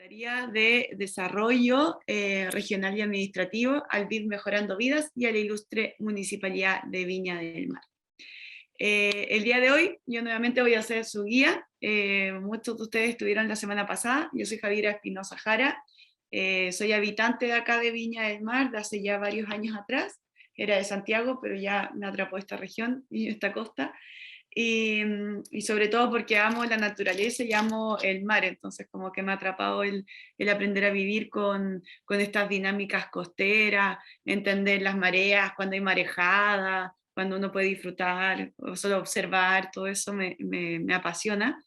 Secretaría de Desarrollo Regional y Administrativo, al BID Mejorando Vidas y a la ilustre Municipalidad de Viña del Mar. El día de hoy yo nuevamente voy a ser su guía. Muchos de ustedes estuvieron la semana pasada. Yo soy Javiera Espinosa Jara, soy habitante de acá de Viña del Mar de hace ya varios años atrás. Era de Santiago, pero ya me atrapó esta región y esta costa. Y sobre todo porque amo la naturaleza y amo el mar, entonces como que me ha atrapado el aprender a vivir con estas dinámicas costeras, entender las mareas, cuando hay marejada, cuando uno puede disfrutar o solo observar, todo eso me apasiona.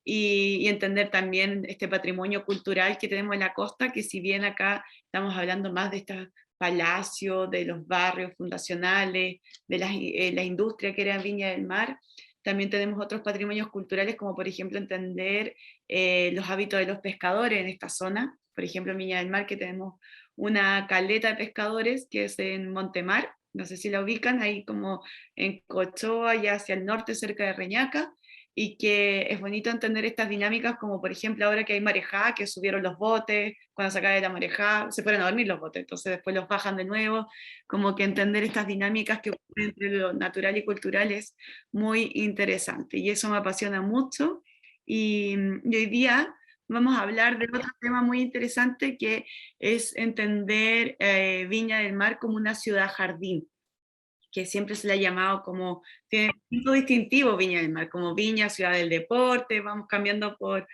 Y entender también este patrimonio cultural que tenemos en la costa, que si bien acá estamos hablando más de estos palacios, de los barrios fundacionales, de la industria que era en Viña del Mar, también tenemos otros patrimonios culturales, como por ejemplo entender los hábitos de los pescadores en esta zona. Por ejemplo, en Viña del Mar, que tenemos una caleta de pescadores, que es en Montemar, no sé si la ubican, ahí como en Cochoa, ya hacia el norte, cerca de Reñaca, y que es bonito entender estas dinámicas, como por ejemplo ahora que hay marejada, que subieron los botes, cuando se acaba de la marejada, se fueron a dormir los botes, entonces después los bajan de nuevo, como que entender estas dinámicas que ocurren entre lo natural y cultural es muy interesante, y eso me apasiona mucho, y hoy día vamos a hablar de otro tema muy interesante que es entender Viña del Mar como una ciudad jardín, que siempre se le ha llamado como, tiene un punto distintivo Viña del Mar, como Viña, ciudad del deporte, vamos cambiando por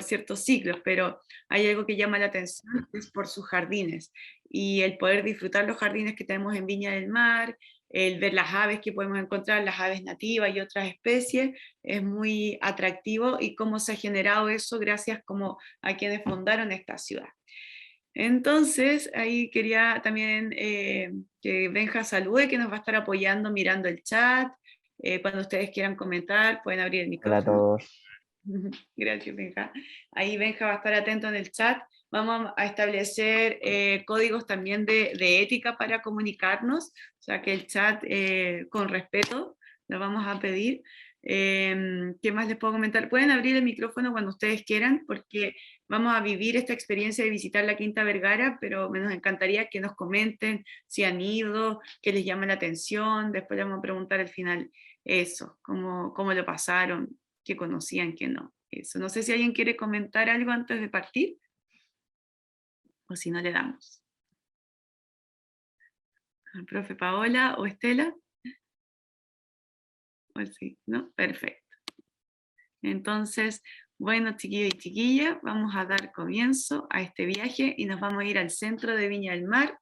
ciertos ciclos, pero hay algo que llama la atención, es por sus jardines, y el poder disfrutar los jardines que tenemos en Viña del Mar, el ver las aves que podemos encontrar, las aves nativas y otras especies, es muy atractivo, y cómo se ha generado eso gracias como a quienes fundaron esta ciudad. Entonces, ahí quería también que Benja salude, que nos va a estar apoyando mirando el chat. Cuando ustedes quieran comentar, pueden abrir el Hola a micrófono. todos. Gracias, Benja. Ahí Benja va a estar atento en el chat. Vamos a establecer códigos también de ética para comunicarnos, o sea que el chat con respeto lo vamos a pedir. ¿Qué más les puedo comentar? Pueden abrir el micrófono cuando ustedes quieran, porque vamos a vivir esta experiencia de visitar la Quinta Vergara, pero nos encantaría que nos comenten si han ido, qué les llama la atención. Después les vamos a preguntar al final eso, cómo lo pasaron, que conocían, que no. Eso. No sé si alguien quiere comentar algo antes de partir, o si no le damos. ¿Al profe Paola o Estela? ¿O sí? ¿No? Perfecto. Entonces, bueno, chiquillos y chiquillas, vamos a dar comienzo a este viaje y nos vamos a ir al centro de Viña del Mar,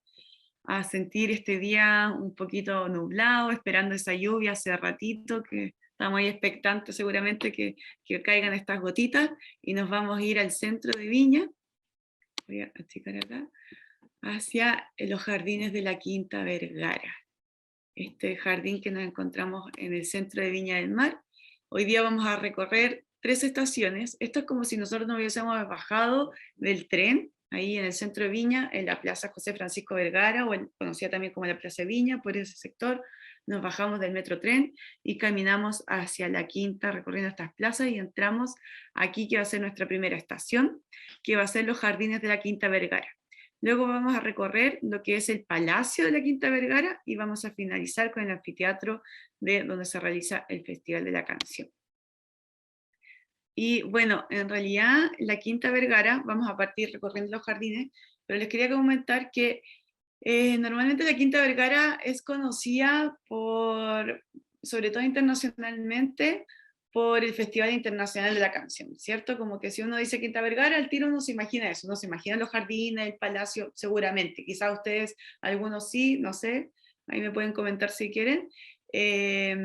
a sentir este día un poquito nublado, esperando esa lluvia hace ratito, que estamos ahí expectantes seguramente que caigan estas gotitas, y nos vamos a ir al centro de Viña, voy a achicar acá, hacia los jardines de la Quinta Vergara. Este jardín que nos encontramos en el centro de Viña del Mar. Hoy día vamos a recorrer 3 estaciones. Esto es como si nosotros nos hubiésemos bajado del tren, ahí en el centro de Viña, en la Plaza José Francisco Vergara, o conocida también como la Plaza Viña, por ese sector. Nos bajamos del metro tren y caminamos hacia la Quinta, recorriendo estas plazas, y entramos aquí, que va a ser nuestra primera estación, que va a ser los jardines de la Quinta Vergara. Luego vamos a recorrer lo que es el Palacio de la Quinta Vergara y vamos a finalizar con el anfiteatro de donde se realiza el Festival de la Canción. Y bueno, en realidad la Quinta Vergara, vamos a partir recorriendo los jardines, pero les quería comentar que normalmente la Quinta Vergara es conocida sobre todo internacionalmente, por el Festival Internacional de la Canción, ¿cierto? Como que si uno dice Quinta Vergara, al tiro uno se imagina eso, uno se imagina los jardines, el palacio, seguramente. Quizás ustedes, algunos sí, no sé, ahí me pueden comentar si quieren. Eh,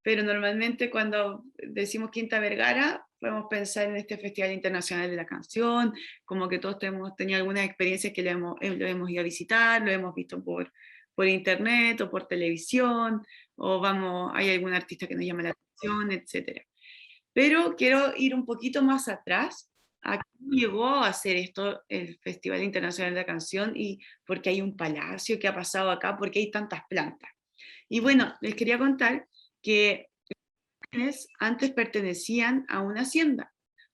pero normalmente cuando decimos Quinta Vergara, podemos pensar en este Festival Internacional de la Canción, como que todos hemos tenido algunas experiencias que lo hemos ido a visitar, lo hemos visto por internet o por televisión, o hay algún artista que nos llama la atención, etc. Pero quiero ir un poquito más atrás, a cómo llegó a hacer esto el Festival Internacional de la Canción, y por qué hay un palacio, qué ha pasado acá, por qué hay tantas plantas. Y bueno, les quería contar que antes pertenecían a una hacienda.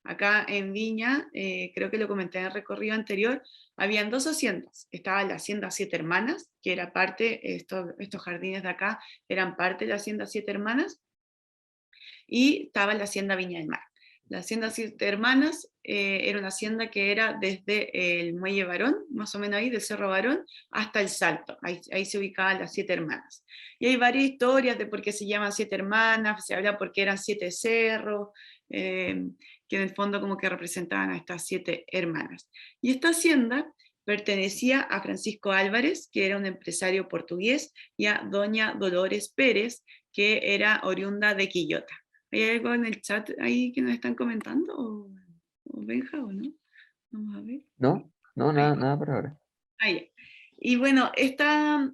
Acá en Viña, creo que lo comenté en el recorrido anterior, habían dos haciendas. Estaba la hacienda Siete Hermanas, que era parte, estos jardines de acá eran parte de la hacienda Siete Hermanas, y estaba la hacienda Viña del Mar. La hacienda Siete Hermanas era una hacienda que era desde el Muelle Barón, más o menos ahí, del Cerro Barón, hasta el Salto. Ahí se ubicaban las Siete Hermanas. Y hay varias historias de por qué se llaman Siete Hermanas, se habla porque eran 7 cerros, que en el fondo como que representaban a estas 7 hermanas. Y esta hacienda pertenecía a Francisco Álvarez, que era un empresario portugués, y a doña Dolores Pérez, que era oriunda de Quillota. ¿Hay algo en el chat ahí que nos están comentando? ¿O Benja o no? Vamos a ver. No, no, Ahí. nada por ahora. Ahí. Y bueno, esta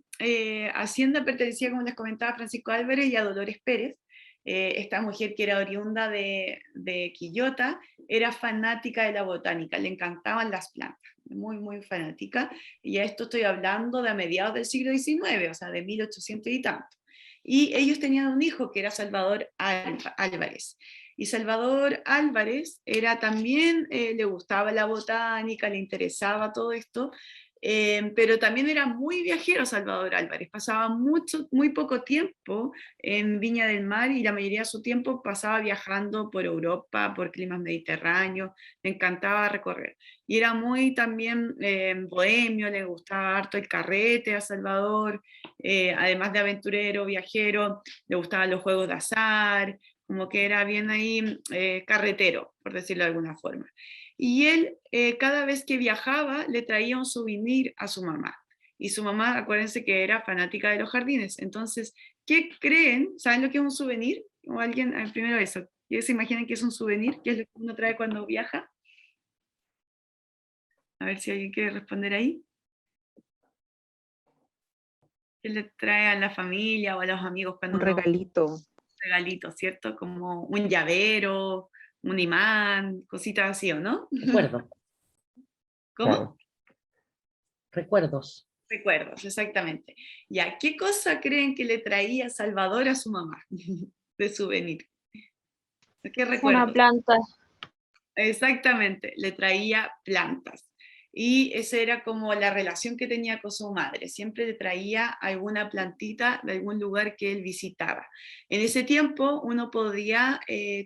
hacienda pertenecía, como les comentaba, a Francisco Álvarez y a Dolores Pérez. Esta mujer que era oriunda de Quillota, era fanática de la botánica, le encantaban las plantas, muy, muy fanática. Y a esto estoy hablando de a mediados del siglo XIX, o sea, de 1800 y tanto. Y ellos tenían un hijo que era Salvador Álvarez. Y Salvador Álvarez era también, le gustaba la botánica, le interesaba todo esto, pero también era muy viajero Salvador Álvarez, pasaba muy poco tiempo en Viña del Mar y la mayoría de su tiempo pasaba viajando por Europa, por climas mediterráneos, le encantaba recorrer. Y era muy también bohemio, le gustaba harto el carrete a Salvador, además de aventurero, viajero, le gustaban los juegos de azar, como que era bien ahí carretero, por decirlo de alguna forma. Y él, cada vez que viajaba, le traía un souvenir a su mamá. Y su mamá, acuérdense que era fanática de los jardines. Entonces, ¿qué creen? ¿Saben lo que es un souvenir? O alguien, primero eso, ¿qué se imaginan que es un souvenir? ¿Qué es lo que uno trae cuando viaja? A ver si alguien quiere responder ahí. ¿Qué le trae a la familia o a los amigos cuando Un uno regalito. regalito, ¿cierto? Como un llavero, un imán, cositas así, ¿o no? Recuerdo, ¿Cómo? Claro. recuerdos. Recuerdos, exactamente. Ya, ¿qué cosa creen que le traía Salvador a su mamá de souvenir? ¿Qué Una recuerdos? planta. Exactamente, le traía plantas. Y esa era como la relación que tenía con su madre. Siempre le traía alguna plantita de algún lugar que él visitaba. En ese tiempo uno podía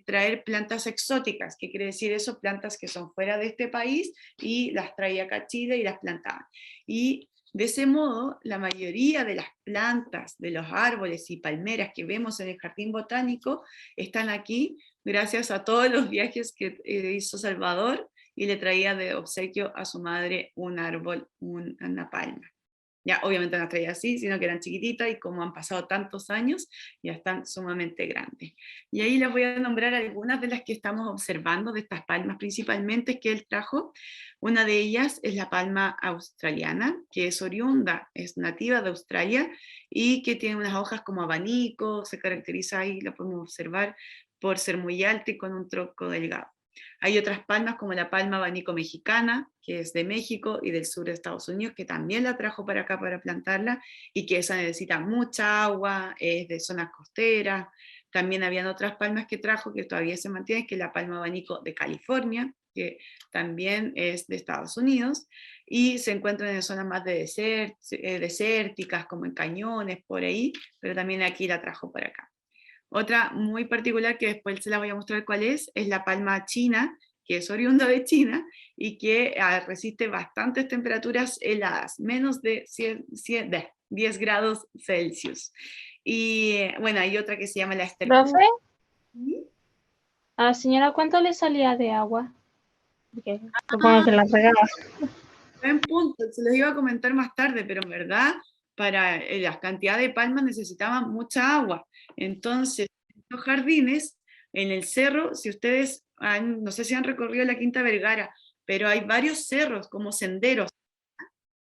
traer plantas exóticas, que quiere decir eso, plantas que son fuera de este país, y las traía acá a Chile y las plantaban. Y de ese modo, la mayoría de las plantas, de los árboles y palmeras que vemos en el jardín botánico están aquí gracias a todos los viajes que hizo Salvador y le traía de obsequio a su madre un árbol, una palma. Ya, obviamente no las traía así, sino que eran chiquititas y como han pasado tantos años, ya están sumamente grandes. Y ahí les voy a nombrar algunas de las que estamos observando, de estas palmas principalmente que él trajo. Una de ellas es la palma australiana, que es oriunda, es nativa de Australia y que tiene unas hojas como abanico, se caracteriza ahí, la podemos observar, por ser muy alta y con un tronco delgado. Hay otras palmas como la palma abanico mexicana, que es de México y del sur de Estados Unidos, que también la trajo para acá para plantarla y que esa necesita mucha agua, es de zonas costeras. También habían otras palmas que trajo que todavía se mantienen, que es la palma abanico de California, que también es de Estados Unidos, y se encuentran en zonas más desérticas, como en cañones, por ahí, pero también aquí la trajo para acá. Otra muy particular que después se la voy a mostrar cuál es la palma china, que es oriunda de China y que resiste bastantes temperaturas heladas, menos de 10 grados Celsius. Y bueno, hay otra que se llama la esterpuna. Profe, a la señora, ¿cuánto le salía de agua? Porque supongo que la regaba. Buen punto, se los iba a comentar más tarde, pero en verdad para las cantidades de palmas necesitaban mucha agua. Entonces, los jardines, en el cerro, si ustedes no sé si han recorrido la Quinta Vergara, pero hay varios cerros como senderos.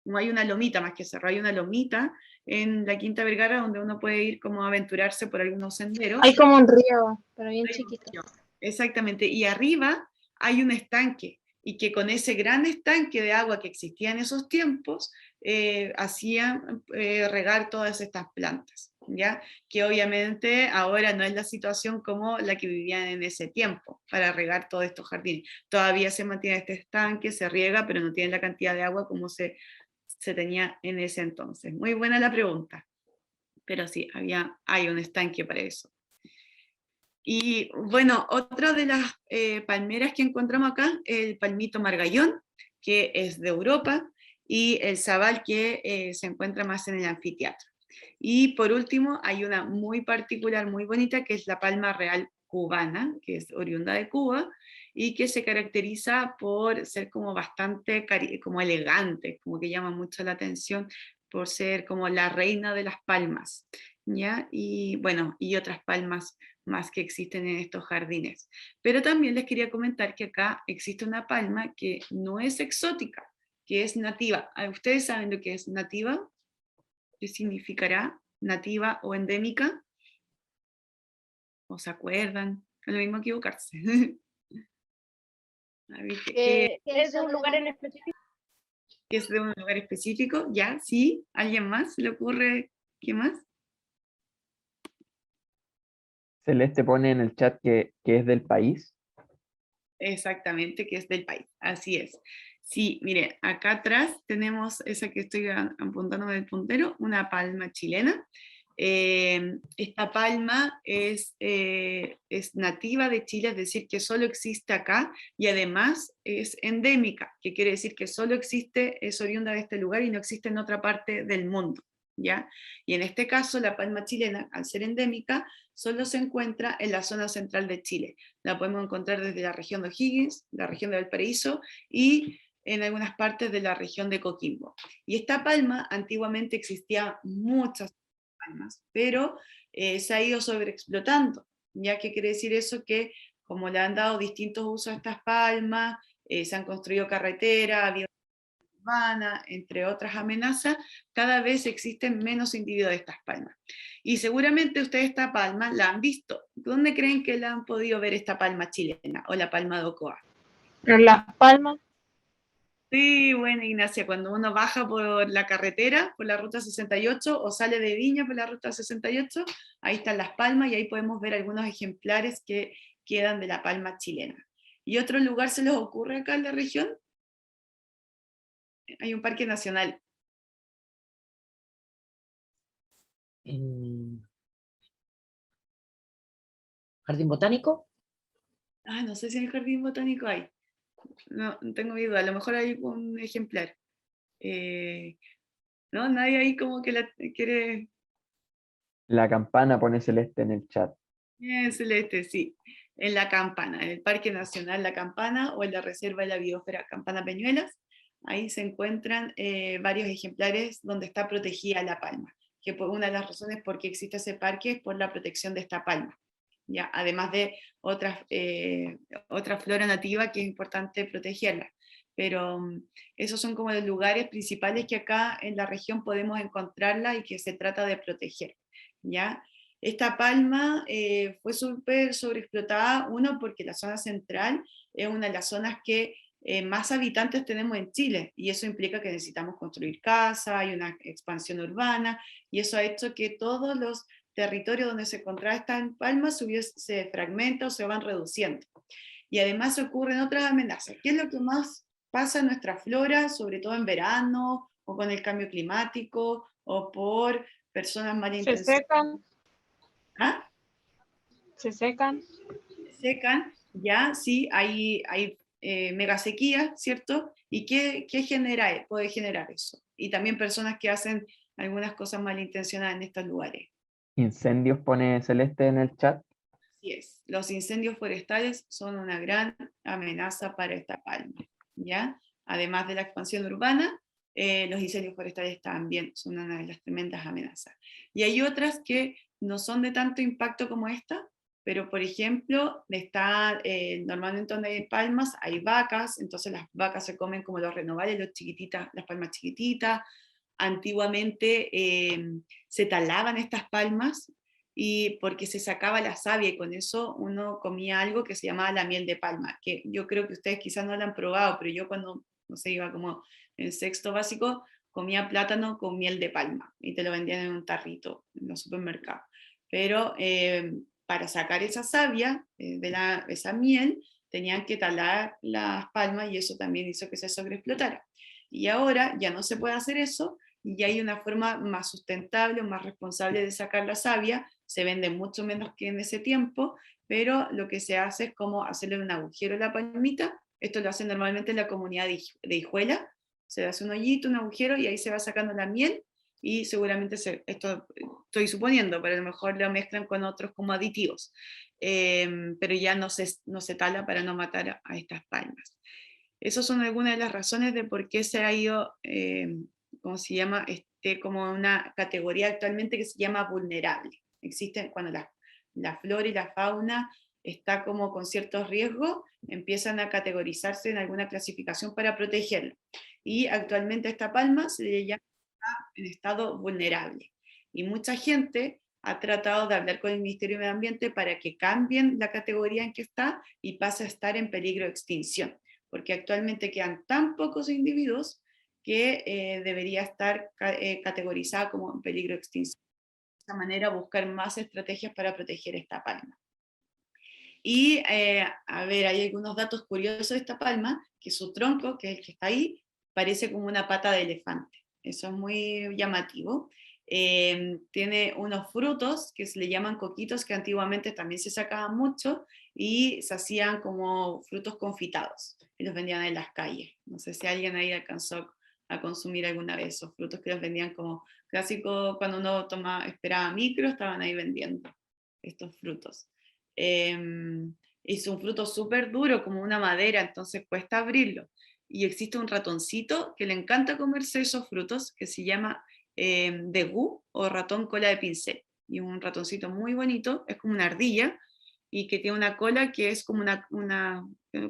No hay una lomita más que cerro, hay una lomita en la Quinta Vergara donde uno puede ir como a aventurarse por algunos senderos. Hay como un río, pero bien chiquito. Exactamente, y arriba hay un estanque, y que con ese gran estanque de agua que existía en esos tiempos, hacían regar todas estas plantas, ¿ya? Que obviamente ahora no es la situación como la que vivían en ese tiempo para regar todos estos jardines. Todavía se mantiene este estanque, se riega, pero no tiene la cantidad de agua como se tenía en ese entonces. Muy buena la pregunta, pero sí, hay un estanque para eso. Y bueno, otra de las palmeras que encontramos acá, el palmito margallón, que es de Europa, y el sabal que se encuentra más en el anfiteatro. Y por último, hay una muy particular, muy bonita, que es la palma real cubana, que es oriunda de Cuba, y que se caracteriza por ser como bastante como elegante, como que llama mucho la atención por ser como la reina de las palmas, ¿ya? Y bueno, y otras palmas más que existen en estos jardines. Pero también les quería comentar que acá existe una palma que no es exótica, que es nativa. ¿Ustedes saben lo que es nativa? ¿Qué significará nativa o endémica? ¿O se acuerdan? Es lo mismo equivocarse. A ver, ¿Es de un lugar en específico? ¿qué es de un lugar específico? ¿Ya? ¿Sí? ¿Alguien más? ¿Se le ocurre? ¿Qué más? Celeste pone en el chat que es del país. Exactamente, que es del país. Así es. Sí, mire, acá atrás tenemos esa que estoy apuntando del puntero, una palma chilena. Esta palma es nativa de Chile, es decir, que solo existe acá y además es endémica, que quiere decir que solo existe, es oriunda de este lugar y no existe en otra parte del mundo, ¿ya? Y en este caso, la palma chilena, al ser endémica, solo se encuentra en la zona central de Chile. La podemos encontrar desde la región de O'Higgins, la región de Valparaíso y en algunas partes de la región de Coquimbo. Y esta palma, antiguamente existía muchas palmas, pero se ha ido sobreexplotando. ¿Ya? ¿Qué quiere decir eso? Que como le han dado distintos usos a estas palmas, se han construido carreteras, urbana, entre otras amenazas, cada vez existen menos individuos de estas palmas. Y seguramente ustedes esta palma la han visto. ¿Dónde creen que la han podido ver esta palma chilena o la palma de Ocoa? En Las Palmas. Sí, bueno, Ignacia, cuando uno baja por la carretera, por la ruta 68, o sale de Viña por la ruta 68, ahí están Las Palmas y ahí podemos ver algunos ejemplares que quedan de la palma chilena. ¿Y otro lugar se les ocurre acá en la región? Hay un parque nacional. ¿Jardín botánico? No sé si en el jardín botánico hay. No tengo duda, a lo mejor hay un ejemplar. ¿No? Nadie ahí como que la quiere. La campana pone Celeste en el chat. Celeste, sí. En la Campana, en el Parque Nacional La Campana o en la Reserva de la Biosfera Campana Peñuelas, ahí se encuentran varios ejemplares donde está protegida la palma, que por una de las razones por qué existe ese parque es por la protección de esta palma, ¿ya? Además de otra flora nativa que es importante protegerla. Pero esos son como los lugares principales que acá en la región podemos encontrarla y que se trata de proteger, ¿ya? Esta palma fue súper sobreexplotada, uno, porque la zona central es una de las zonas que más habitantes tenemos en Chile, y eso implica que necesitamos construir casas, hay una expansión urbana, y eso ha hecho que todos los territorios donde se encontraba esta palma se fragmentan o se van reduciendo. Y además ocurren otras amenazas. ¿Qué es lo que más pasa en nuestra flora, sobre todo en verano, o con el cambio climático, o por personas Se malintencionadas? secan, ¿Ah? se secan. Secan, ya, sí, hay mega sequía, ¿cierto? ¿Y qué puede generar eso? Y también personas que hacen algunas cosas malintencionadas en estos lugares. Incendios pone Celeste en el chat. Así es, los incendios forestales son una gran amenaza para esta palma, ¿ya? Además de la expansión urbana, los incendios forestales también son una de las tremendas amenazas. Y hay otras que no son de tanto impacto como esta, pero por ejemplo, normalmente donde hay palmas hay vacas, entonces las vacas se comen como los renovales, las palmas chiquititas. Antiguamente se talaban estas palmas y porque se sacaba la savia y con eso uno comía algo que se llamaba la miel de palma, que yo creo que ustedes quizás no la han probado, pero yo cuando, no sé, iba como en sexto básico, comía plátano con miel de palma y te lo vendían en un tarrito en los supermercados. Pero para sacar esa savia esa miel, tenían que talar las palmas y eso también hizo que se sobreexplotara. Y ahora ya no se puede hacer eso y hay una forma más sustentable, más responsable de sacar la savia, se vende mucho menos que en ese tiempo, pero lo que se hace es como hacerle un agujero a la palmita. Esto lo hacen normalmente en la comunidad de Hijuela, se hace un hoyito, un agujero y ahí se va sacando la miel y seguramente, esto estoy suponiendo, pero a lo mejor lo mezclan con otros como aditivos, pero ya no se tala para no matar a estas palmas. Esas son algunas de las razones de por qué se ha ido, ¿cómo se llama? Como una categoría actualmente que se llama vulnerable. Existen cuando la flora y la fauna está como con ciertos riesgos, empiezan a categorizarse en alguna clasificación para protegerla. Y actualmente a esta palma se le llama en estado vulnerable. Y mucha gente ha tratado de hablar con el Ministerio de Medio Ambiente para que cambien la categoría en que está y pase a estar en peligro de extinción, porque actualmente quedan tan pocos individuos que debería estar categorizada como en peligro de extinción. De esta manera buscar más estrategias para proteger esta palma. Y a ver, hay algunos datos curiosos de esta palma, que su tronco, que es el que está ahí, parece como una pata de elefante. Eso es muy llamativo. Tiene unos frutos que se le llaman coquitos, que antiguamente también se sacaban mucho y se hacían como frutos confitados y los vendían en las calles. No sé si alguien ahí alcanzó a consumir alguna vez esos frutos que los vendían como clásico, cuando uno esperaba micro, estaban ahí vendiendo estos frutos. Es un fruto súper duro, como una madera, entonces cuesta abrirlo. Y existe un ratoncito que le encanta comerse esos frutos, que se llama degú o ratón cola de pincel. Y es un ratoncito muy bonito, es como una ardilla, y que tiene una cola que es como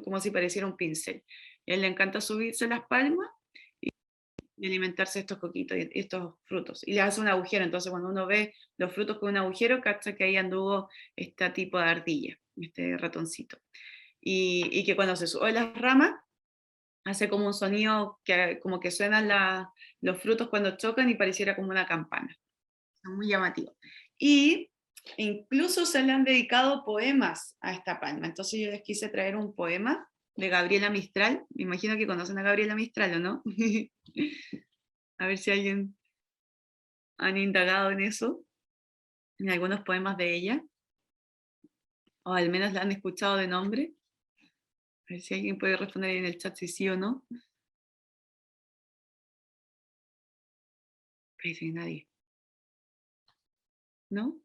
como si pareciera un pincel. Y a él le encanta subirse las palmas y alimentarse estos coquitos, estos frutos. Y le hace un agujero, entonces cuando uno ve los frutos con un agujero, cacha que ahí anduvo este tipo de ardilla, este ratoncito. Y que cuando se sube las ramas, hace como un sonido como que suenan los frutos cuando chocan y pareciera como una campana. Es muy llamativo. Y incluso se le han dedicado poemas a esta palma. Entonces yo les quise traer un poema de Gabriela Mistral. Me imagino que conocen a Gabriela Mistral, ¿o no? A ver si alguien han indagado en eso, en algunos poemas de ella, o al menos la han escuchado de nombre. A ver si alguien puede responder ahí en el chat si sí o no. Parece que nadie. ¿No?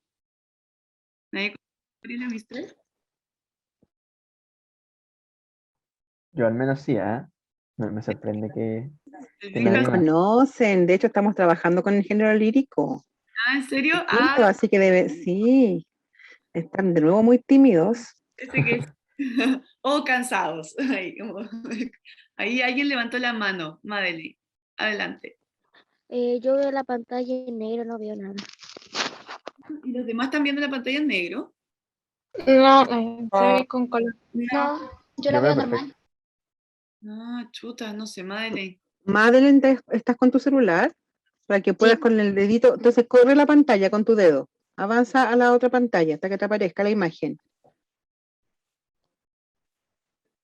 ¿Nadie conoce a Gabriela Mistral? Yo al menos sí, ¿eh? Me sorprende que ¿Sí nadie la más. conocen, de hecho estamos trabajando con el género lírico, Ah, ¿en serio? juntos, así que sí, están de nuevo muy tímidos. Ese que es. O cansados. Ahí alguien levantó la mano. Madeleine, adelante. Yo veo la pantalla en negro, no veo nada. ¿Y los demás están viendo la pantalla en negro? No, se ve con color. No, yo la Yo veo veo normal. perfecto. Ah, chuta, no sé, Madeleine. Madeline, ¿estás con tu celular? Para que puedas con el dedito, entonces corre la pantalla con tu dedo, avanza a la otra pantalla hasta que te aparezca la imagen.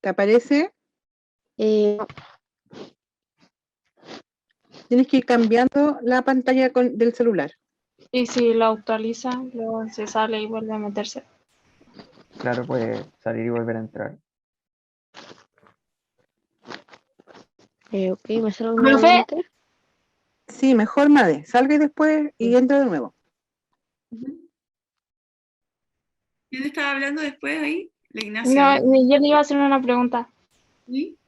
¿Te aparece? Tienes que ir cambiando la pantalla del celular. Y si lo actualiza, luego se sale y vuelve a meterse. Claro, puede salir y volver a entrar. Ok, me salgo ¿Profe? nuevamente. Sí, mejor Made, salga y después y entra de nuevo. ¿Quién estaba hablando después ahí? La Ignacia. No, yo le iba a hacer una pregunta. ¿Sí?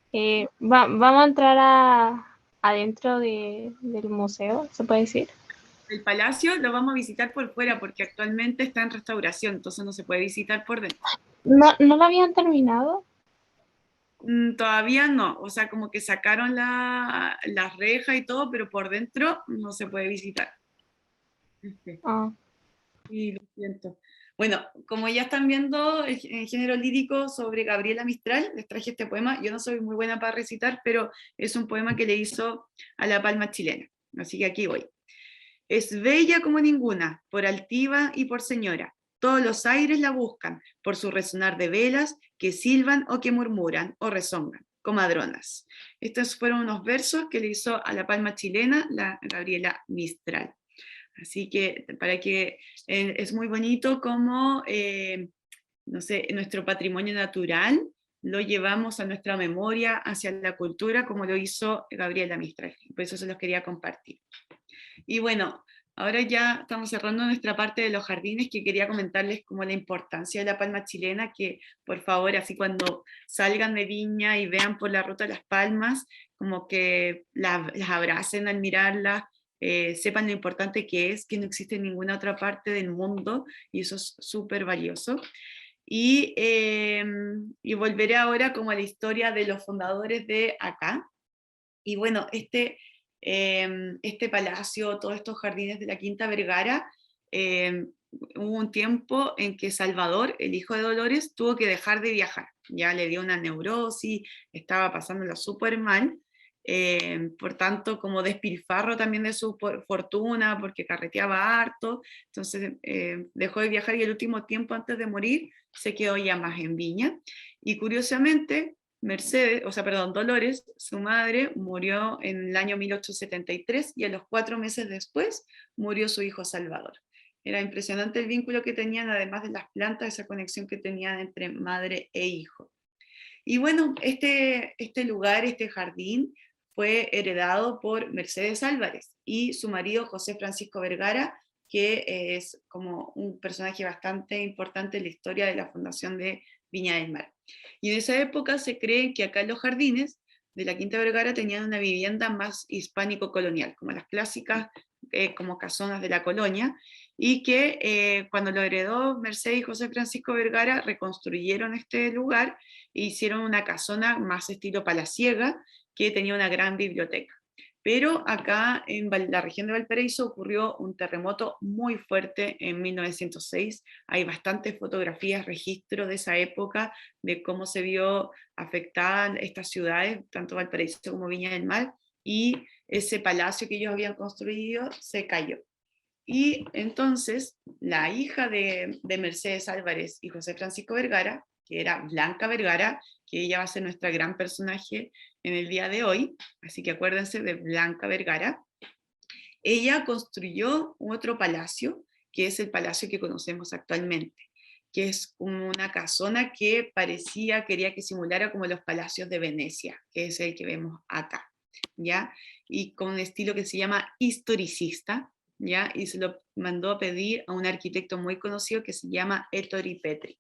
¿Vamos a entrar adentro del museo, se puede decir? El palacio lo vamos a visitar por fuera porque actualmente está en restauración, entonces no se puede visitar por dentro. ¿No lo habían terminado? Todavía no, o sea, como que sacaron las rejas y todo, pero por dentro no se puede visitar. Ah. Sí, lo siento. Bueno, como ya están viendo el género lírico sobre Gabriela Mistral, les traje este poema. Yo no soy muy buena para recitar, pero es un poema que le hizo a la palma chilena. Así que aquí voy. Es bella como ninguna, por altiva y por señora. Todos los aires la buscan, por su resonar de velas que silban o que murmuran o rezongan, comadronas. Estos fueron unos versos que le hizo a la palma chilena la Gabriela Mistral. Así que para que es muy bonito como, no sé, nuestro patrimonio natural lo llevamos a nuestra memoria, hacia la cultura, como lo hizo Gabriela Mistral. Por eso se los quería compartir. Y bueno, ahora ya estamos cerrando nuestra parte de los jardines, que quería comentarles como la importancia de la palma chilena, que por favor, así cuando salgan de Viña y vean por la ruta Las Palmas, como que las abracen al mirarlas, sepan lo importante que es, que no existe en ninguna otra parte del mundo, y eso es súper valioso. Y volveré ahora como a la historia de los fundadores de acá. Y bueno, este palacio, todos estos jardines de la Quinta Vergara, hubo un tiempo en que Salvador, el hijo de Dolores, tuvo que dejar de viajar. Ya le dio una neurosis, estaba pasándolo súper mal. Por tanto, como despilfarro también de su fortuna, porque carreteaba harto, entonces dejó de viajar y el último tiempo antes de morir se quedó ya más en Viña. Y curiosamente, Dolores, su madre, murió en el año 1873 y a los 4 meses después murió su hijo Salvador. Era impresionante el vínculo que tenían, además de las plantas, esa conexión que tenían entre madre e hijo. Y bueno, este lugar, este jardín, fue heredado por Mercedes Álvarez y su marido José Francisco Vergara, que es como un personaje bastante importante en la historia de la fundación de Viña del Mar. Y en esa época se cree que acá en los jardines de la Quinta Vergara tenían una vivienda más hispánico-colonial, como las clásicas como casonas de la colonia, y que cuando lo heredó Mercedes y José Francisco Vergara, reconstruyeron este lugar e hicieron una casona más estilo palaciega, que tenía una gran biblioteca. Pero acá en la región de Valparaíso ocurrió un terremoto muy fuerte en 1906. Hay bastantes fotografías, registro de esa época, de cómo se vio afectada estas ciudades, tanto Valparaíso como Viña del Mar, y ese palacio que ellos habían construido se cayó. Y entonces la hija de Mercedes Álvarez y José Francisco Vergara, que era Blanca Vergara, que ella va a ser nuestra gran personaje en el día de hoy, así que acuérdense de Blanca Vergara, ella construyó otro palacio, que es el palacio que conocemos actualmente, que es una casona que quería que simulara como los palacios de Venecia, que es el que vemos acá, ¿ya? Y con un estilo que se llama historicista, ¿ya? Y se lo mandó a pedir a un arquitecto muy conocido que se llama Ettore Petri.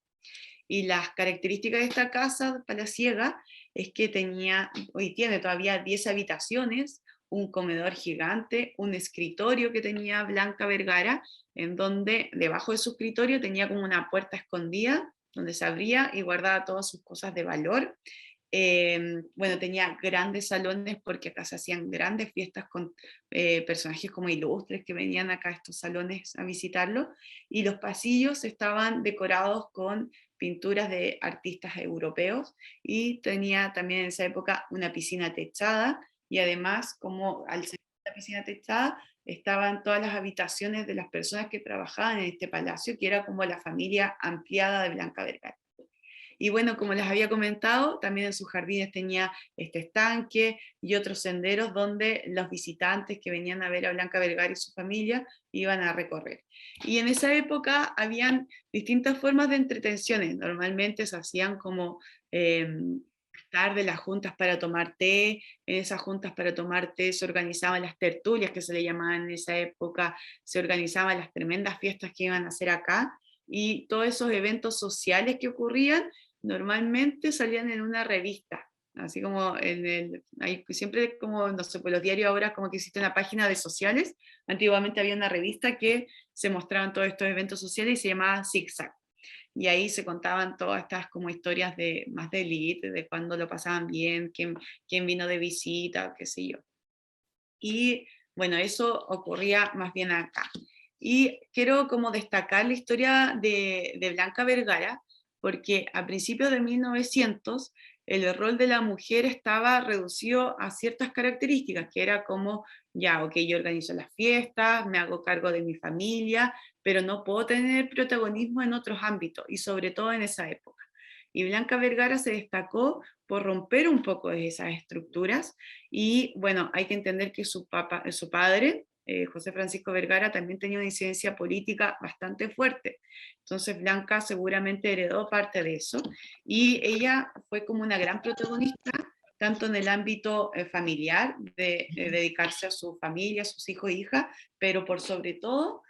Y las características de esta casa palaciega es que tiene todavía 10 habitaciones, un comedor gigante, un escritorio que tenía Blanca Vergara, en donde debajo de su escritorio tenía como una puerta escondida, donde se abría y guardaba todas sus cosas de valor. Bueno, tenía grandes salones porque acá se hacían grandes fiestas con personajes como ilustres que venían acá a estos salones a visitarlo, y los pasillos estaban decorados con pinturas de artistas europeos, y tenía también en esa época una piscina techada, y además, como al ser una piscina techada, estaban todas las habitaciones de las personas que trabajaban en este palacio, que era como la familia ampliada de Blanca Vergara. Y bueno, como les había comentado, también en sus jardines tenía este estanque y otros senderos donde los visitantes que venían a ver a Blanca Vergara y su familia iban a recorrer. Y en esa época habían distintas formas de entretenciones. Normalmente se hacían como tarde las juntas para tomar té. En esas juntas para tomar té se organizaban las tertulias, que se le llamaban en esa época, se organizaban las tremendas fiestas que iban a hacer acá, y todos esos eventos sociales que ocurrían normalmente salían en una revista, así como hay siempre como, no sé, pues los diarios ahora como que existe una página de sociales. Antiguamente había una revista que se mostraban todos estos eventos sociales y se llamaba Zigzag, y ahí se contaban todas estas como historias más de élite, de cuando lo pasaban bien, quién vino de visita, qué sé yo. Y bueno, eso ocurría más bien acá. Y quiero como destacar la historia de Blanca Vergara, porque a principios de 1900 el rol de la mujer estaba reducido a ciertas características, que era como, ya, ok, yo organizo las fiestas, me hago cargo de mi familia, pero no puedo tener protagonismo en otros ámbitos, y sobre todo en esa época. Y Blanca Vergara se destacó por romper un poco de esas estructuras, y bueno, hay que entender que su padre, José Francisco Vergara, también tenía una incidencia política bastante fuerte. Entonces Blanca seguramente heredó parte de eso, y ella fue como una gran protagonista, tanto en el ámbito familiar, de dedicarse a su familia, a sus hijos e hijas, pero por sobre todo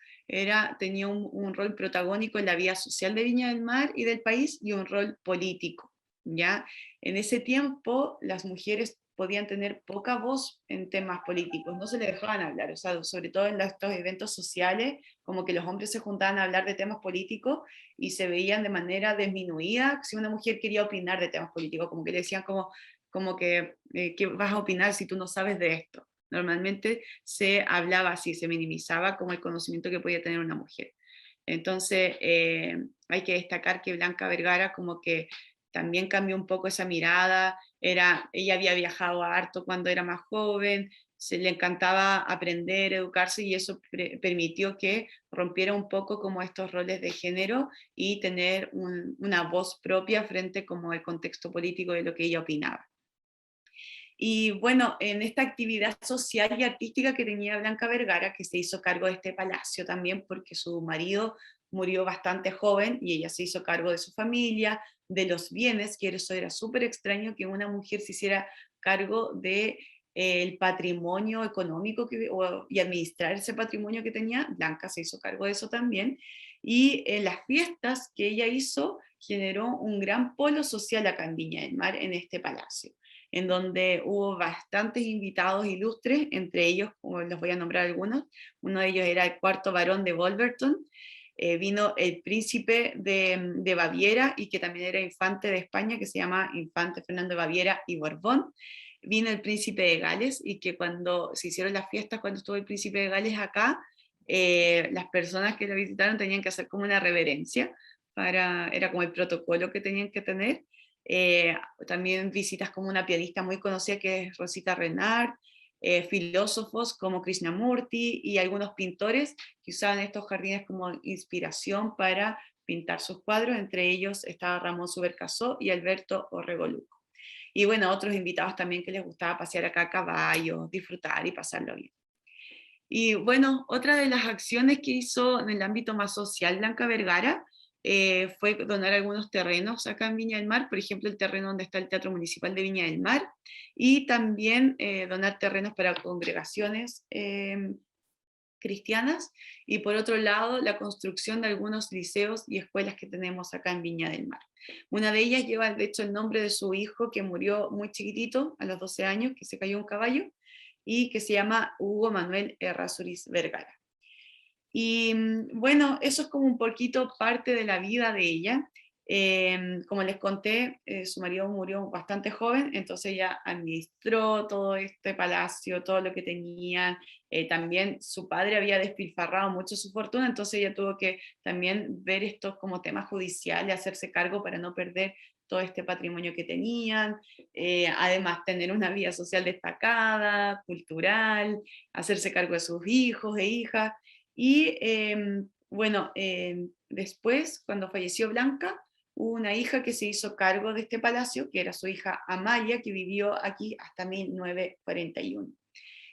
tenía un rol protagónico en la vida social de Viña del Mar y del país, y un rol político, ¿ya? En ese tiempo las mujeres podían tener poca voz en temas políticos, no se les dejaban hablar, o sea, sobre todo en estos eventos sociales, como que los hombres se juntaban a hablar de temas políticos y se veían de manera disminuida si una mujer quería opinar de temas políticos, como que le decían como que, ¿qué vas a opinar si tú no sabes de esto? Normalmente se hablaba así, se minimizaba como el conocimiento que podía tener una mujer. Entonces, hay que destacar que Blanca Vergara como que también cambió un poco esa mirada, ella había viajado harto cuando era más joven, se le encantaba aprender, educarse, y eso permitió que rompiera un poco como estos roles de género y tener una voz propia frente como al contexto político de lo que ella opinaba. Y bueno, en esta actividad social y artística que tenía Blanca Vergara, que se hizo cargo de este palacio también porque su marido murió bastante joven y ella se hizo cargo de su familia, de los bienes, que eso era súper extraño que una mujer se hiciera cargo de el patrimonio económico y administrar ese patrimonio que tenía. Blanca se hizo cargo de eso también, y las fiestas que ella hizo generó un gran polo social acá en Viña del Mar, en este palacio, en donde hubo bastantes invitados ilustres, entre ellos, como los voy a nombrar algunos, uno de ellos era el cuarto barón de Wolverton, vino el príncipe de Baviera, y que también era infante de España, que se llama infante Fernando de Baviera y Borbón, vino el príncipe de Gales, y que cuando se hicieron las fiestas, cuando estuvo el príncipe de Gales acá, las personas que lo visitaron tenían que hacer como una reverencia, era como el protocolo que tenían que tener. También visitas como una pianista muy conocida que es Rosita Renard, filósofos como Krishnamurti y algunos pintores que usaban estos jardines como inspiración para pintar sus cuadros, entre ellos estaba Ramón Subercaseaux y Alberto Orrego-Luco. Y bueno, otros invitados también que les gustaba pasear acá a caballo, disfrutar y pasarlo bien. Y bueno, otra de las acciones que hizo en el ámbito más social Blanca Vergara fue donar algunos terrenos acá en Viña del Mar, por ejemplo el terreno donde está el Teatro Municipal de Viña del Mar, y también donar terrenos para congregaciones cristianas, y por otro lado la construcción de algunos liceos y escuelas que tenemos acá en Viña del Mar. Una de ellas lleva de hecho el nombre de su hijo que murió muy chiquitito, a los 12 años, que se cayó un caballo, y que se llama Hugo Manuel Errázuriz Vergara. Y bueno, eso es como un poquito parte de la vida de ella. Como les conté, su marido murió bastante joven, entonces ella administró todo este palacio, todo lo que tenía. También su padre había despilfarrado mucho su fortuna, entonces ella tuvo que también ver estos como temas judiciales, hacerse cargo para no perder todo este patrimonio que tenían, además tener una vida social destacada, cultural, hacerse cargo de sus hijos e hijas. Y bueno, después, cuando falleció Blanca, hubo una hija que se hizo cargo de este palacio, que era su hija Amalia, que vivió aquí hasta 1941.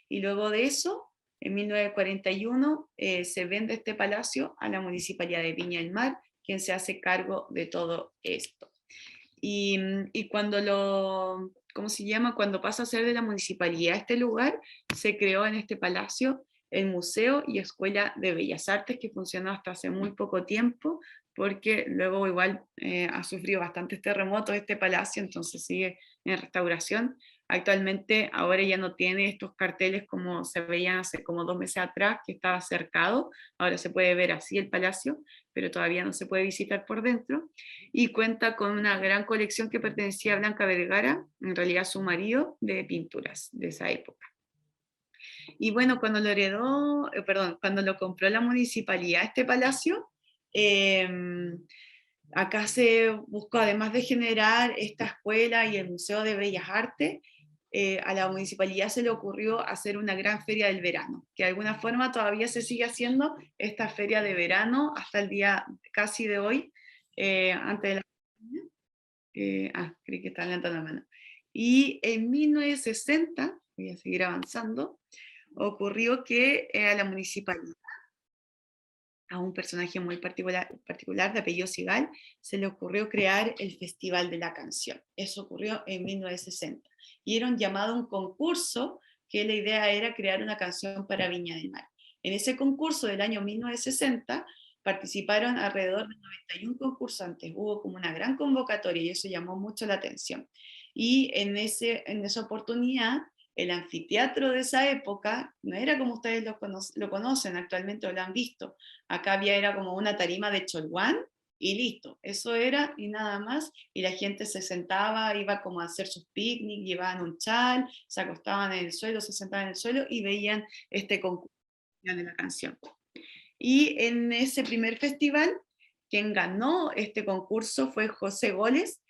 Y luego de eso, en 1941, se vende este palacio a la Municipalidad de Viña del Mar, quien se hace cargo de todo esto. Y cuando ¿cómo se llama? Cuando pasa a ser de la municipalidad este lugar, se creó en este palacio el Museo y Escuela de Bellas Artes, que funcionó hasta hace muy poco tiempo, porque luego igual ha sufrido bastantes terremotos este palacio, entonces sigue en restauración. Actualmente ahora ya no tiene estos carteles como se veían hace como 2 meses atrás, que estaba cercado, ahora se puede ver así el palacio, pero todavía no se puede visitar por dentro, y cuenta con una gran colección que pertenecía a Blanca Vergara, en realidad su marido, de pinturas de esa época. Y bueno, cuando lo heredó, cuando lo compró la municipalidad, este palacio, Acá se buscó, además de generar esta escuela y el Museo de Bellas Artes, a la municipalidad se le ocurrió hacer una gran feria del verano, que de alguna forma todavía se sigue haciendo esta feria de verano hasta el día casi de hoy, antes de la creí que estaba levantando la mano. Y en 1960, voy a seguir avanzando, ocurrió que a la municipalidad, a un personaje muy particular de apellido Sigal, se le ocurrió crear el Festival de la Canción. Eso ocurrió en 1960. Y era un llamado a un concurso que la idea era crear una canción para Viña del Mar. En ese concurso del año 1960 participaron alrededor de 91 concursantes. Hubo como una gran convocatoria y eso llamó mucho la atención. Y en esa oportunidad, el anfiteatro de esa época no era como ustedes lo conocen actualmente o lo han visto. Acá era como una tarima de cholguán y listo, eso era y nada más, y la gente se sentaba, iba como a hacer sus picnic, llevaban un chal, se acostaban en el suelo, se sentaban en el suelo y veían este concurso de la canción. Y en ese primer festival, quien ganó este concurso fue José Goles,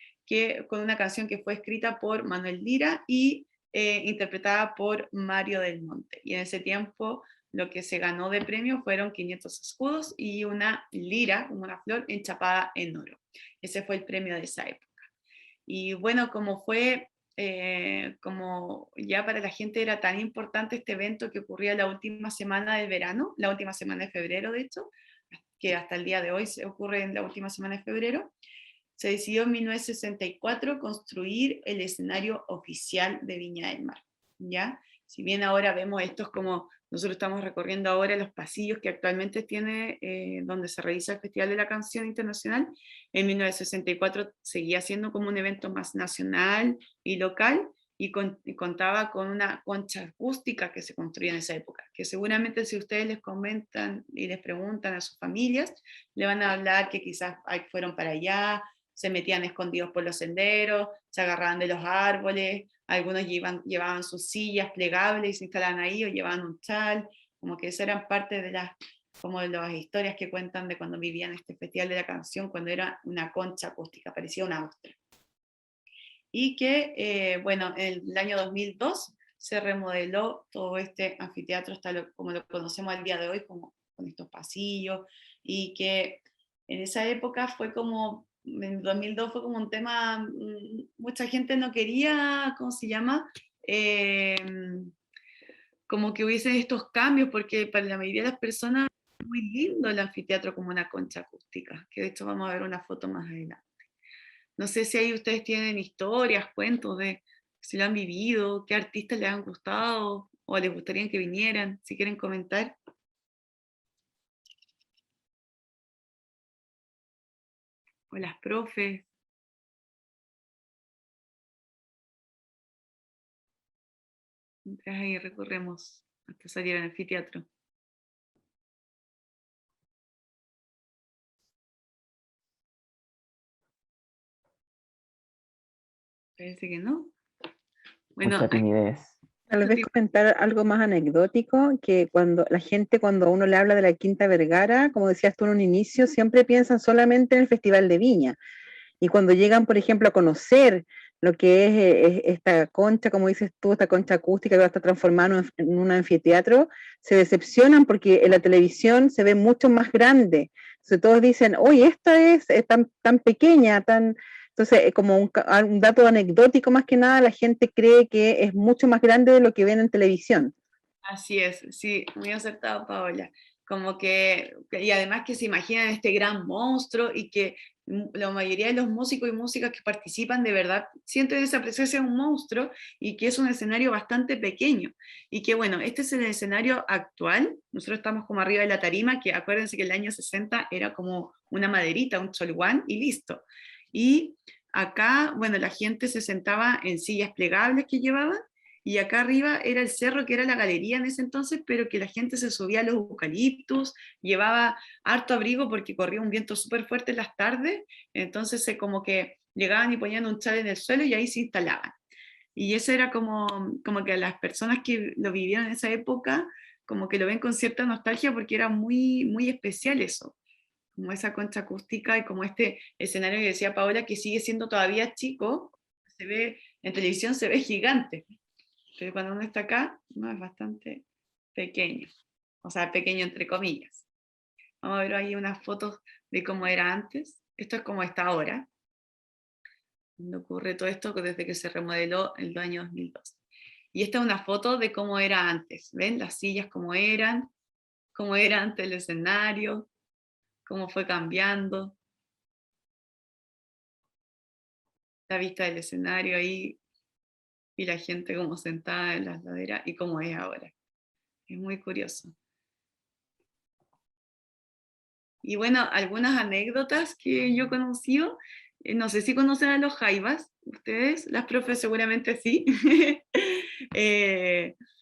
con una canción que fue escrita por Manuel Lira y interpretada por Mario del Monte. Y en ese tiempo lo que se ganó de premio fueron 500 escudos y una lira, como una flor, enchapada en oro. Ese fue el premio de esa época. Y bueno, como fue, como ya para la gente era tan importante este evento que ocurría la última semana del verano, la última semana de febrero de hecho, que hasta el día de hoy se ocurre en la última semana de febrero, se decidió en 1964 construir el escenario oficial de Viña del Mar, ¿ya? Si bien ahora vemos estos como, nosotros estamos recorriendo ahora los pasillos que actualmente tiene, donde se realiza el Festival de la Canción Internacional, en 1964 seguía siendo como un evento más nacional y local, y contaba con una concha acústica que se construía en esa época, que seguramente si ustedes les comentan y les preguntan a sus familias, le van a hablar que quizás fueron para allá, se metían escondidos por los senderos, se agarraban de los árboles, algunos llevaban sus sillas plegables y se instalaban ahí, o llevaban un chal, como que eso eran parte de como de las historias que cuentan de cuando vivían este Festival de la Canción, cuando era una concha acústica, parecía una ostra. Y que, bueno, en el año 2002 se remodeló todo este anfiteatro hasta como lo conocemos al día de hoy, como con estos pasillos, y que en esa época fue como, en 2002 fue como un tema, mucha gente no quería, ¿cómo se llama? Como que hubiese estos cambios, porque para la mayoría de las personas es muy lindo el anfiteatro como una concha acústica, que de hecho vamos a ver una foto más adelante. No sé si ahí ustedes tienen historias, cuentos de si lo han vivido, qué artistas les han gustado o les gustaría que vinieran, si quieren comentar. O las profes. Mientras ahí recorremos hasta salir al anfiteatro. Parece que no. Bueno, Mucha timidez. Tal vez comentar algo más anecdótico, que cuando uno le habla de la Quinta Vergara, como decías tú en un inicio, siempre piensan solamente en el Festival de Viña. Y cuando llegan, por ejemplo, a conocer lo que es esta concha, como dices tú, esta concha acústica que ahora está transformada en un anfiteatro, se decepcionan porque en la televisión se ve mucho más grande. Entonces todos dicen, oye, esta es tan pequeña, tan... Entonces, como un dato anecdótico más que nada, la gente cree que es mucho más grande de lo que ven en televisión. así es, sí, muy acertado, Paola. Como y además que se imaginan este gran monstruo y que la mayoría de los músicos y músicas que participan de verdad sienten esa presencia de un monstruo y que es un escenario bastante pequeño. Y que bueno, este es el escenario actual, nosotros estamos como arriba de la tarima, que acuérdense que el año 60 era como una maderita, un cholguán y listo. Y acá, bueno, la gente se sentaba en sillas plegables que llevaban, y acá arriba era el cerro que era la galería en ese entonces, pero que la gente se subía a los eucaliptus, llevaba harto abrigo porque corría un viento súper fuerte en las tardes, entonces como que llegaban y ponían un chal en el suelo y ahí se instalaban. Y eso era como que a las personas que lo vivieron en esa época, como que lo ven con cierta nostalgia porque era muy, muy especial eso. como esa concha acústica y como este escenario que decía Paola, que sigue siendo todavía chico, se ve, en televisión se ve gigante, pero cuando uno está acá, no, es bastante pequeño, o sea, pequeño entre comillas. Vamos a ver ahí unas fotos de cómo era antes. Esto es como está ahora. Cuando ocurre todo esto desde que se remodeló el año 2002. Y esta es una foto de cómo era antes. ¿Ven? Las sillas cómo era antes el escenario, cómo fue cambiando. La vista del escenario ahí y la gente como sentada en las laderas y cómo es ahora. Es muy curioso. Y bueno, algunas anécdotas que yo he conocido, no sé si conocen a los Jaivas, ustedes, las profes seguramente sí.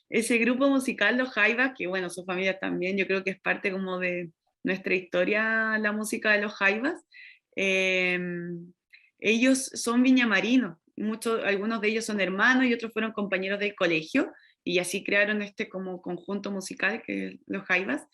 Ese grupo musical, los Jaivas, que bueno, su familia también, yo creo que es parte como de nuestra historia, la música de los Jaivas. Ellos son viñamarinos, algunos de ellos son hermanos y otros fueron compañeros del colegio, y así crearon este como conjunto musical que es los Jaivas.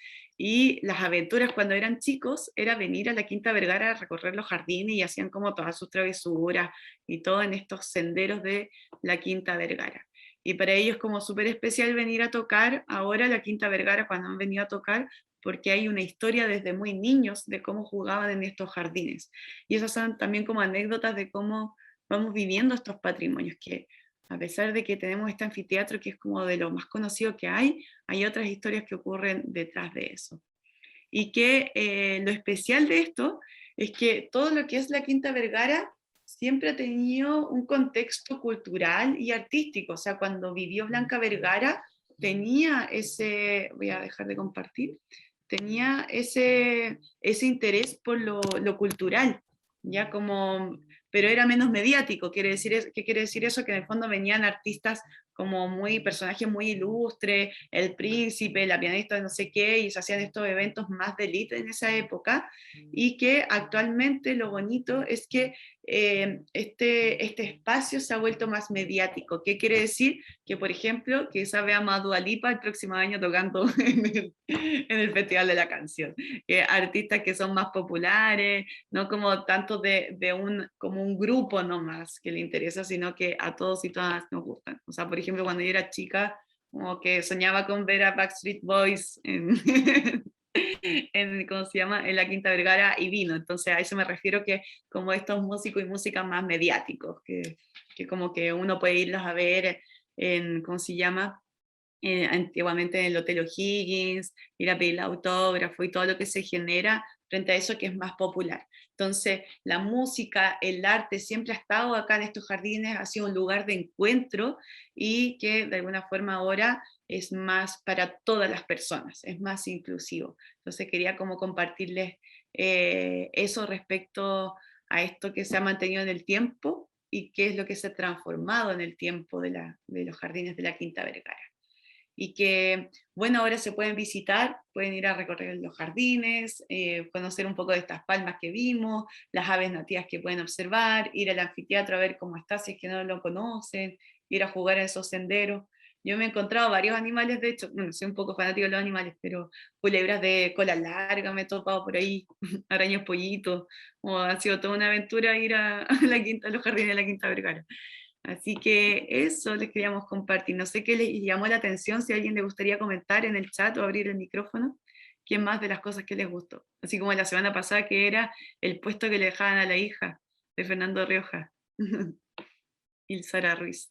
Y las aventuras cuando eran chicos era venir a la Quinta Vergara a recorrer los jardines y hacían como todas sus travesuras y todo en estos senderos de la Quinta Vergara. Y para ellos como súper especial venir a tocar ahora la Quinta Vergara cuando han venido a tocar, porque hay una historia desde muy niños de cómo jugaban en estos jardines. Y esas son también como anécdotas de cómo vamos viviendo estos patrimonios, que a pesar de que tenemos este anfiteatro que es como de lo más conocido que hay otras historias que ocurren detrás de eso. Y que lo especial de esto es que todo lo que es la Quinta Vergara siempre ha tenido un contexto cultural y artístico. O sea, cuando vivió Blanca Vergara tenía ese, voy a dejar de compartir, tenía ese interés por lo cultural, ya como, pero era menos mediático. ¿Qué quiere decir eso? Que en el fondo venían artistas como personajes muy ilustres, el príncipe, la pianista, no sé qué, y se hacían estos eventos más de élite en esa época, y que actualmente lo bonito es que este espacio se ha vuelto más mediático. ¿Qué quiere decir? Que, por ejemplo, que veamos a Dua Lipa el próximo año tocando en el Festival de la Canción. Artistas que son más populares, no como tanto como un grupo nomás que le interesa, sino que a todos y todas nos gustan. O sea, por ejemplo, cuando yo era chica, como que soñaba con ver a Backstreet Boys ¿cómo se llama? En la Quinta Vergara, y vino. Entonces a eso me refiero, que como estos músicos y músicas más mediáticos, que como que uno puede irlos a ver en, ¿cómo se llama? Antiguamente en el Hotel O'Higgins, ir a pedir autógrafo y todo lo que se genera frente a eso que es más popular. Entonces, la música, el arte siempre ha estado acá en estos jardines, ha sido un lugar de encuentro, y que de alguna forma ahora es más para todas las personas, es más inclusivo. Entonces quería como compartirles eso respecto a esto que se ha mantenido en el tiempo y qué es lo que se ha transformado en el tiempo de los jardines de la Quinta Vergara. Y que, bueno, ahora se pueden visitar, pueden ir a recorrer los jardines, conocer un poco de estas palmas que vimos, las aves nativas que pueden observar, ir al anfiteatro a ver cómo está, si es que no lo conocen, ir a jugar a esos senderos. Yo me he encontrado varios animales, de hecho, bueno, soy un poco fanático de los animales, pero culebras de cola larga me he topado por ahí, arañas pollitos, ha sido toda una aventura ir a los jardines de la Quinta Vergara. Así que eso les queríamos compartir. No sé qué les llamó la atención, si a alguien le gustaría comentar en el chat o abrir el micrófono, quién más de las cosas que les gustó. Así como la semana pasada, que era el puesto que le dejaban a la hija de Fernando Rioja, Ilsara Ruiz.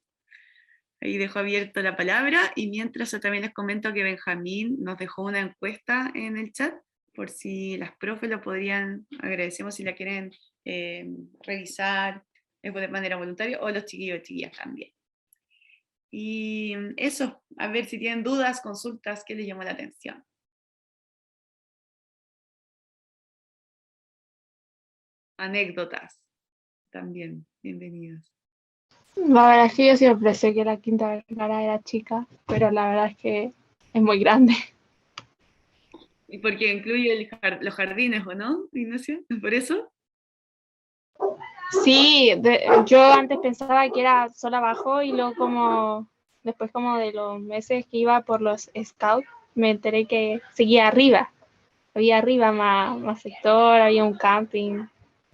Ahí dejo abierto la palabra, y mientras yo también les comento que Benjamín nos dejó una encuesta en el chat, por si las profes lo podrían, agradecemos si la quieren revisar de manera voluntaria, o los chiquillos y chiquillas también. Y eso, a ver si tienen dudas, consultas, ¿qué les llamó la atención? Anécdotas también, bienvenidos. La verdad es que yo siempre sé que la Quinta Vergara era chica, pero la verdad es que es muy grande. Y porque incluye los jardines, ¿o no, Ignacio? ¿Por eso? Sí, yo antes pensaba que era solo abajo, y luego después como de los meses que iba por los scouts, me enteré que seguía arriba. había arriba más sector, había un camping, yo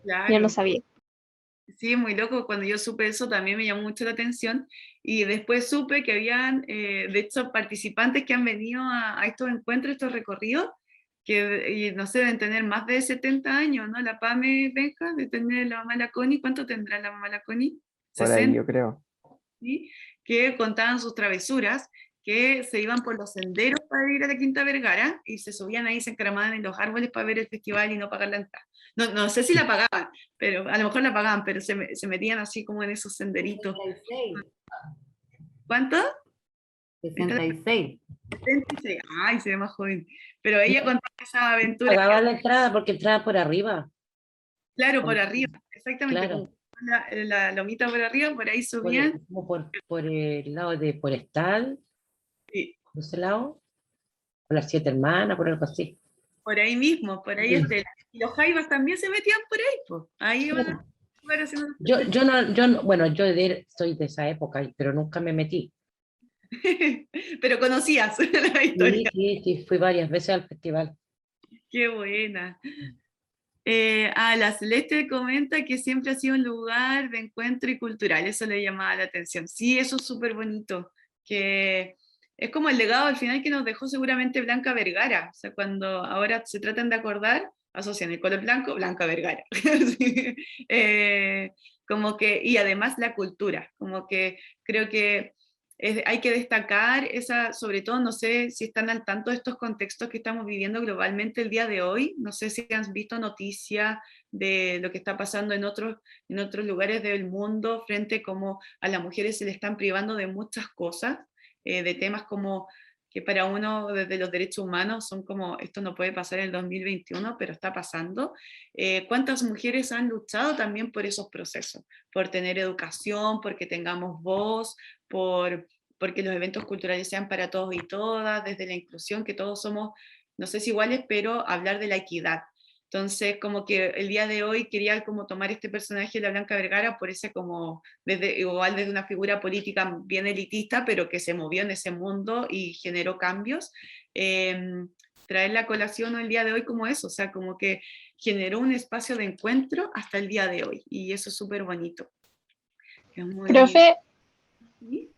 Claro. no sabía. Sí, muy loco. Cuando yo supe eso también me llamó mucho la atención y después supe que habían, de hecho, participantes que han venido a estos encuentros, estos recorridos, que y no sé, deben tener más de 70 años, ¿no? La Pame Benja, de tener la mamá la Connie, ¿cuánto tendrá la mamá la Connie? Por ahí 60, yo creo. ¿sí? Que contaban sus travesuras, que se iban por los senderos para ir a la Quinta Vergara y se subían ahí, se encaramaban en los árboles para ver el festival y no pagar la entrada. No, no sé si la pagaban, pero a lo mejor la pagaban, pero se metían así como en esos senderitos. 66. ¿Cuánto? 66. 26. Ay, se ve más joven. Pero ella contaba esa aventura, Pagaba la entrada porque entraba por arriba. claro, por arriba, exactamente, Claro. como la lomita por arriba, por ahí subían. Como por el lado de Forestal, Sí, por ese lado, por las Siete Hermanas, por algo así. por ahí mismo, por ahí Sí. y los jaivas también se metían por ahí, pues. Ahí iban a jugar haciendo... Bueno, soy de esa época, pero nunca me metí. Pero conocías la Sí, historia. sí, fui varias veces al festival. Qué buena. La Celeste comenta que siempre ha sido un lugar de encuentro y cultural, eso le llamaba la atención. Sí, eso es súper bonito, que es como el legado al final que nos dejó seguramente Blanca Vergara, o sea, cuando ahora se tratan de acordar, asocian el color blanco, Blanca Vergara. Sí. Como que, y además la cultura, como que creo que hay que destacar esa, sobre todo, no sé si están al tanto de estos contextos que estamos viviendo globalmente el día de hoy, no sé si han visto noticias de lo que está pasando en otros lugares del mundo frente como a las mujeres se le están privando de muchas cosas, de temas como que para uno desde los derechos humanos son como, esto no puede pasar en el 2021, pero está pasando. ¿Cuántas mujeres han luchado también por esos procesos? Por tener educación, porque tengamos voz, porque los eventos culturales sean para todos y todas, desde la inclusión, que todos somos, no sé si iguales, pero hablar de la equidad. Entonces, como que el día de hoy quería como tomar este personaje de la Blanca Vergara por ese como, igual desde una figura política bien elitista, pero que se movió en ese mundo y generó cambios, traer la colación el día de hoy como eso, o sea, como que generó un espacio de encuentro hasta el día de hoy, y eso es súper bonito. Es muy... Profe, ¿Sí?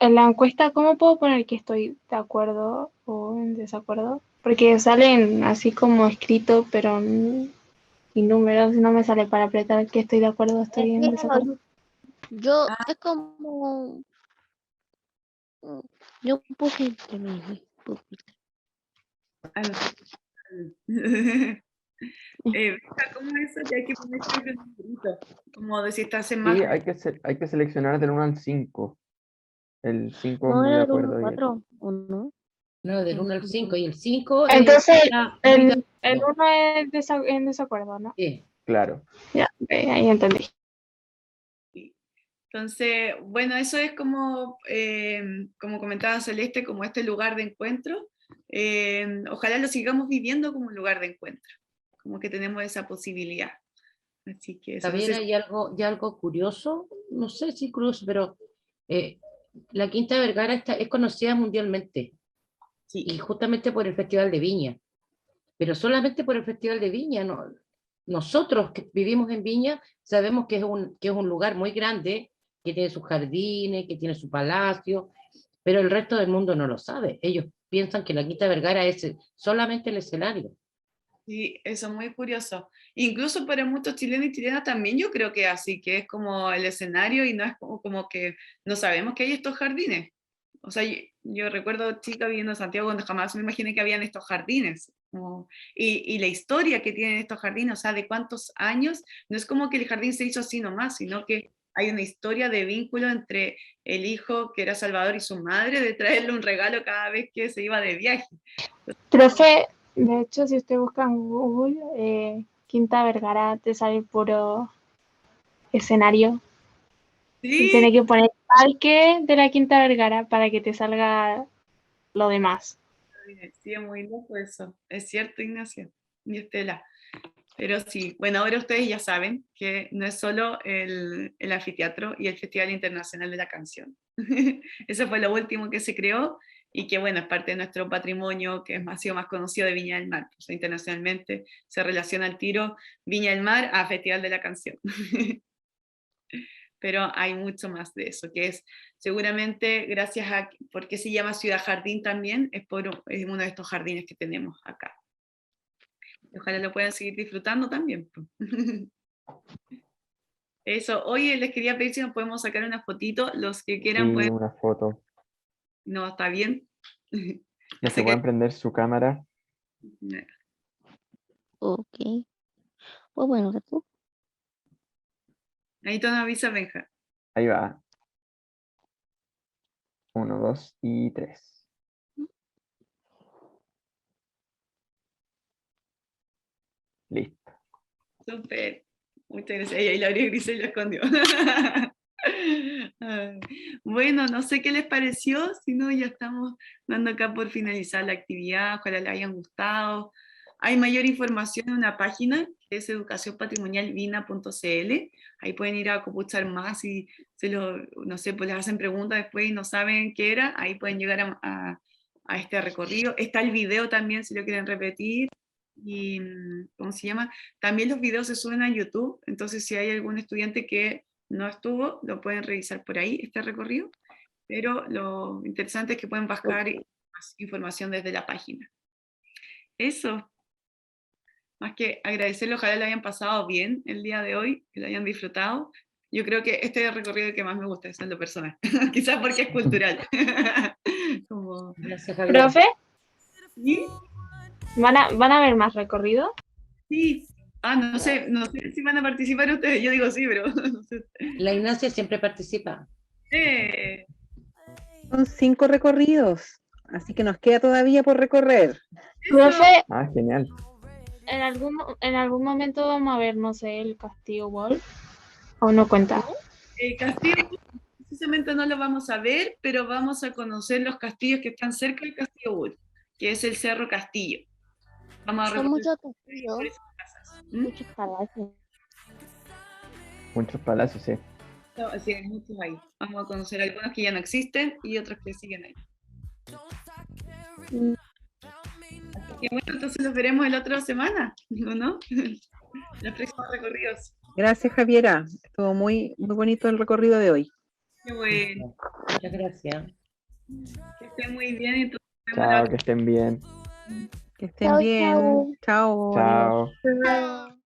en la encuesta, ¿cómo puedo poner que estoy de acuerdo o en desacuerdo? Porque salen así como escrito, pero sin números, no me sale para apretar que estoy de acuerdo o estoy en desacuerdo. Yo, es como. Yo puse entre medio. Ah, no. ¿Cómo es eso? Que hay que poner siempre un numerito, como de si estás en más... Sí, hay que seleccionar del 1 al 5. El 5 es No muy era de el 1 acuerdo. 4, ¿o no? No, del 1 al 5. Y el 5 Entonces, está muy el de acuerdo. 1 es en desacuerdo, ¿no? Sí. Claro. Ya, ahí entendí. Entonces, bueno, eso es como, como comentaba Celeste, como este lugar de encuentro. Ojalá lo sigamos viviendo como un lugar de encuentro, como que tenemos esa posibilidad. Así que eso, no También sé hay algo curioso, no sé si curioso, pero eh, la Quinta Vergara es conocida mundialmente si... y justamente por el Festival de Viña, pero solamente por el Festival de Viña. No, nosotros que vivimos en Viña sabemos que es un lugar muy grande, que tiene sus jardines, que tiene su palacio, pero el resto del mundo no lo sabe. Ellos piensan que la Quinta Vergara es solamente el escenario. Sí, eso es muy curioso. Incluso para muchos chilenos y chilenas también yo creo que así, que es como el escenario y no es como que no sabemos que hay estos jardines. O sea, yo recuerdo chica viviendo en Santiago donde jamás me imaginé que habían estos jardines. Y la historia que tienen estos jardines, o sea, de cuántos años, no es como que el jardín se hizo así nomás, sino que hay una historia de vínculo entre el hijo que era Salvador y su madre, de traerle un regalo cada vez que se iba de viaje. Profe, de hecho, si usted busca en Google, Quinta Vergara, te sale puro escenario. Y Sí, tiene que poner parque de la Quinta Vergara para que te salga lo demás. sí, es muy loco eso. Es cierto, Ignacio y Estela. Pero sí, bueno, ahora ustedes ya saben que no es solo el anfiteatro y el Festival Internacional de la Canción. Eso fue lo último que se creó y que bueno, es parte de nuestro patrimonio que ha sido más conocido de Viña del Mar. O sea, internacionalmente se relaciona al tiro Viña del Mar a Festival de la Canción. Pero hay mucho más de eso, que es seguramente gracias a, ¿por qué se llama Ciudad Jardín también? Es uno de estos jardines que tenemos acá. Ojalá lo puedan seguir disfrutando también. Eso, oye, les quería pedir si nos podemos sacar una fotito, los que quieran Sí, pueden, una foto. no, está bien. Los Así que puedan prender su cámara. Ok. Pues bueno, tú. ahí tú nos avisas, Benja. Ahí va. 1, 2 y 3. Listo. Súper. Muchas gracias. Y ahí la abrió Grisel y lo escondió. Ay, bueno, no sé qué les pareció, si no ya estamos dando acá por finalizar la actividad, ojalá les hayan gustado. Hay mayor información en una página que es educacionpatrimonialvina.cl, ahí pueden ir a copuchar más y no sé, pues les hacen preguntas después y no saben qué era, ahí pueden llegar a este recorrido. Está el video también si lo quieren repetir. Y, ¿cómo se llama? También los videos se suben a YouTube, entonces si hay algún estudiante que no estuvo, lo pueden revisar por ahí, este recorrido, pero lo interesante es que pueden bajar más información desde la página. Eso, más que agradecerle, ojalá lo hayan pasado bien el día de hoy, que lo hayan disfrutado. Yo creo que este es el recorrido que más me gusta, eso es lo personal, quizás porque es cultural. Como, Gracias, Javier. Profe, ¿sí? ¿van a haber más recorrido? Sí. Ah, no sé si van a participar ustedes, yo digo sí, pero no sé. La Ignacia siempre participa. Son 5 recorridos, así que nos queda todavía por recorrer. Profe, Ah, genial. en algún momento vamos a ver, no sé, el Castillo Wall. ¿O no cuenta? El castillo, precisamente no lo vamos a ver, pero vamos a conocer los castillos que están cerca del Castillo Bull, que es el Cerro Castillo. Vamos a Son recorrer muchos castillos, por esas casas. muchos palacios. Muchos palacios, sí. No, sí, hay muchos ahí. Vamos a conocer algunos que ya no existen y otros que siguen ahí. Mm, Y bueno, entonces los veremos la otra semana, ¿no? Los próximos recorridos. Gracias, Javiera. Estuvo muy, muy bonito el recorrido de hoy. Qué bueno. Muchas gracias. Que estén muy bien. Entonces, nos vemos la Chao, otra. que estén bien. Que estén Chao, bien. chao. Chao. Adiós. Chao. Chao.